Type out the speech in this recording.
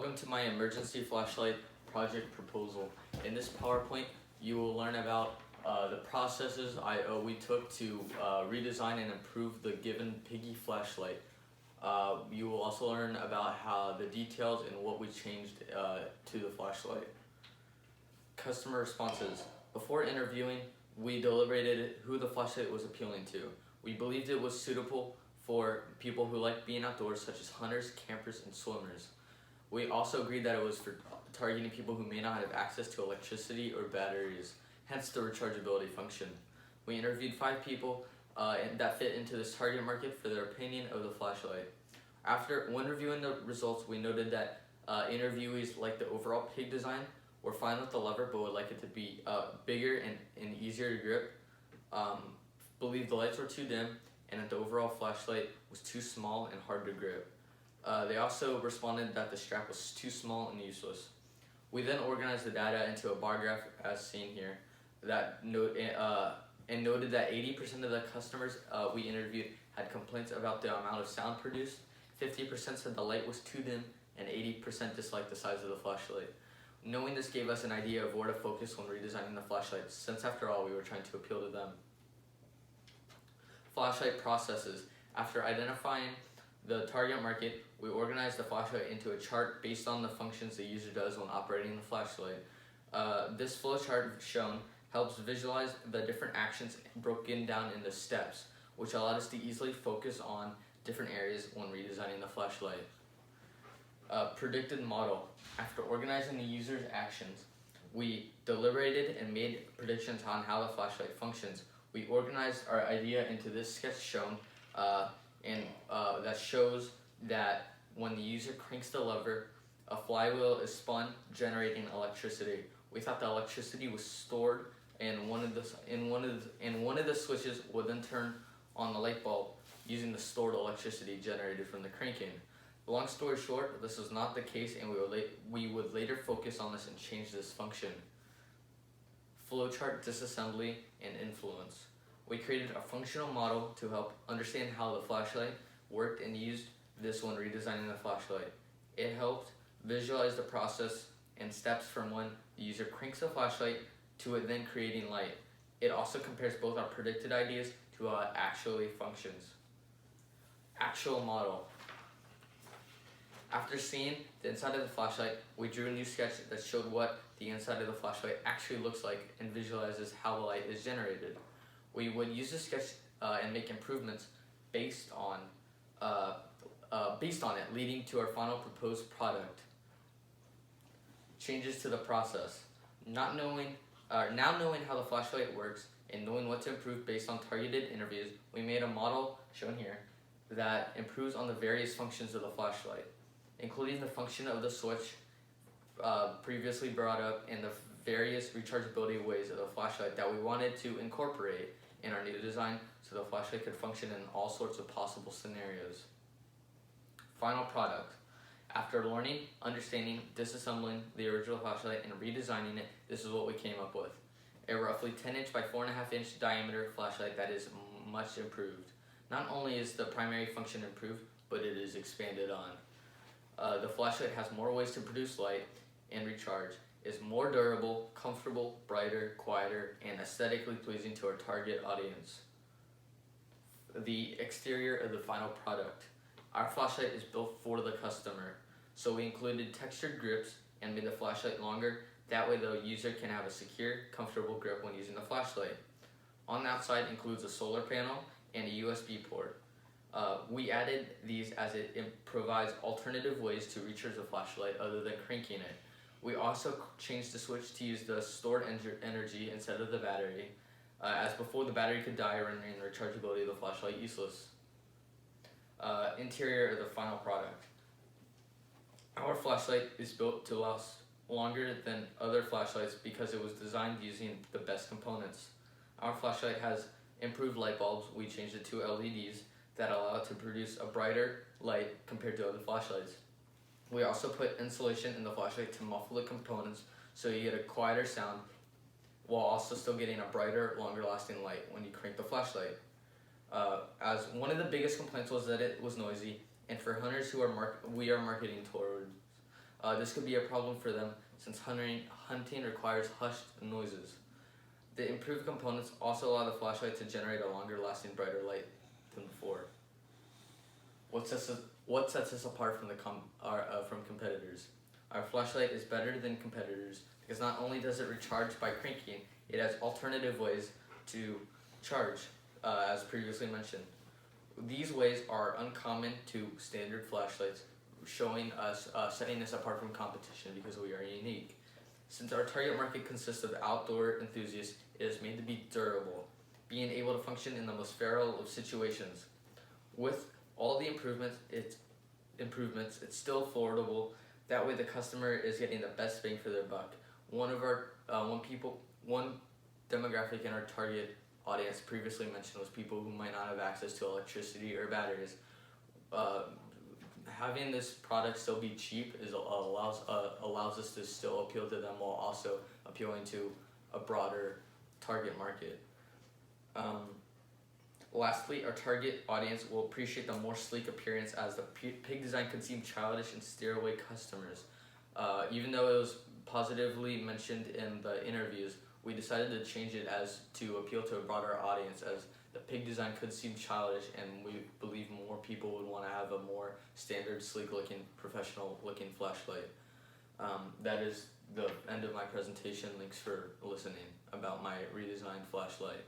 Welcome to my emergency flashlight project proposal. In this PowerPoint, you will learn about the processes we took to redesign and improve the given Piggy flashlight. You will also learn about how the details and what we changed to the flashlight. Customer responses. Before interviewing, we deliberated who the flashlight was appealing to. We believed it was suitable for people who like being outdoors, such as hunters, campers, and swimmers. We also agreed that it was for targeting people who may not have access to electricity or batteries, hence the rechargeability function. We interviewed 5 people that fit into this target market for their opinion of the flashlight. When reviewing the results, we noted that interviewees liked the overall Pig design, were fine with the lever but would like it to be bigger and easier to grip, believed the lights were too dim, and that the overall flashlight was too small and hard to grip. They also responded that the strap was too small and useless. We then organized the data into a bar graph as seen here and noted that 80% of the customers we interviewed had complaints about the amount of sound produced, 50% said the light was too dim, and 80% disliked the size of the flashlight. Knowing this gave us an idea of where to focus when redesigning the flashlight, since after all we were trying to appeal to them. Flashlight processes. After identifying the target market, we organized the flashlight into a chart based on the functions the user does when operating the flashlight. This flow chart shown helps visualize the different actions broken down into steps, which allowed us to easily focus on different areas when redesigning the flashlight. Predicted model. After organizing the user's actions, we deliberated and made predictions on how the flashlight functions. We organized our idea into this sketch shown, that shows that when the user cranks the lever, a flywheel is spun, generating electricity. We thought the electricity was stored and one of the switches would then turn on the light bulb using the stored electricity generated from the cranking. Long story short, this was not the case, and we would later focus on this and change this function. Flowchart disassembly and influence. We created a functional model to help understand how the flashlight worked and used this when redesigning the flashlight. It helped visualize the process and steps from when the user cranks the flashlight to it then creating light. It also compares both our predicted ideas to how it actually functions. Actual model. After seeing the inside of the flashlight, we drew a new sketch that showed what the inside of the flashlight actually looks like and visualizes how the light is generated. We would use this sketch and make improvements based on it, leading to our final proposed product. Changes to the process. Now knowing how the flashlight works and knowing what to improve based on targeted interviews, we made a model, shown here, that improves on the various functions of the flashlight, including the function of the switch previously brought up and the various rechargeability ways of the flashlight that we wanted to incorporate in our new design so the flashlight could function in all sorts of possible scenarios. Final product. After learning, understanding, disassembling the original flashlight and redesigning it, this is what we came up with. A roughly 10-inch by 4.5-inch diameter flashlight that is much improved. Not only is the primary function improved, but it is expanded on. The flashlight has more ways to produce light and recharge, is more durable, comfortable, brighter, quieter, and aesthetically pleasing to our target audience. The exterior of the final product. Our flashlight is built for the customer, so we included textured grips and made the flashlight longer. That way the user can have a secure, comfortable grip when using the flashlight. On the outside includes a solar panel and a USB port. We added these as it provides alternative ways to recharge the flashlight other than cranking it. We also changed the switch to use the stored energy instead of the battery, as before the battery could die, rendering the rechargeability of the flashlight useless. Interior of the final product. Our flashlight is built to last longer than other flashlights because it was designed using the best components. Our flashlight has improved light bulbs. We changed it to LEDs that allow it to produce a brighter light compared to other flashlights. We also put insulation in the flashlight to muffle the components so you get a quieter sound while also still getting a brighter, longer lasting light when you crank the flashlight. As one of the biggest complaints was that it was noisy, and for hunters who we are marketing towards, This could be a problem for them since hunting requires hushed noises. The improved components also allow the flashlight to generate a longer lasting, brighter light than before. What sets us apart from from competitors? Our flashlight is better than competitors because not only does it recharge by cranking, it has alternative ways to charge, as previously mentioned. These ways are uncommon to standard flashlights, setting us apart from competition because we are unique. Since our target market consists of outdoor enthusiasts, it is made to be durable, being able to function in the most feral of situations. With all the improvements, it's still affordable. That way, the customer is getting the best bang for their buck. One demographic in our target audience previously mentioned was people who might not have access to electricity or batteries. Having this product still be cheap allows us to still appeal to them while also appealing to a broader target market. Lastly, our target audience will appreciate the more sleek appearance as the pig design could seem childish and steer away customers. Even though it was positively mentioned in the interviews, we decided to change it as to appeal to a broader audience, as the pig design could seem childish and we believe more people would want to have a more standard, sleek looking, professional looking flashlight. That is the end of my presentation. Thanks for listening about my redesigned flashlight.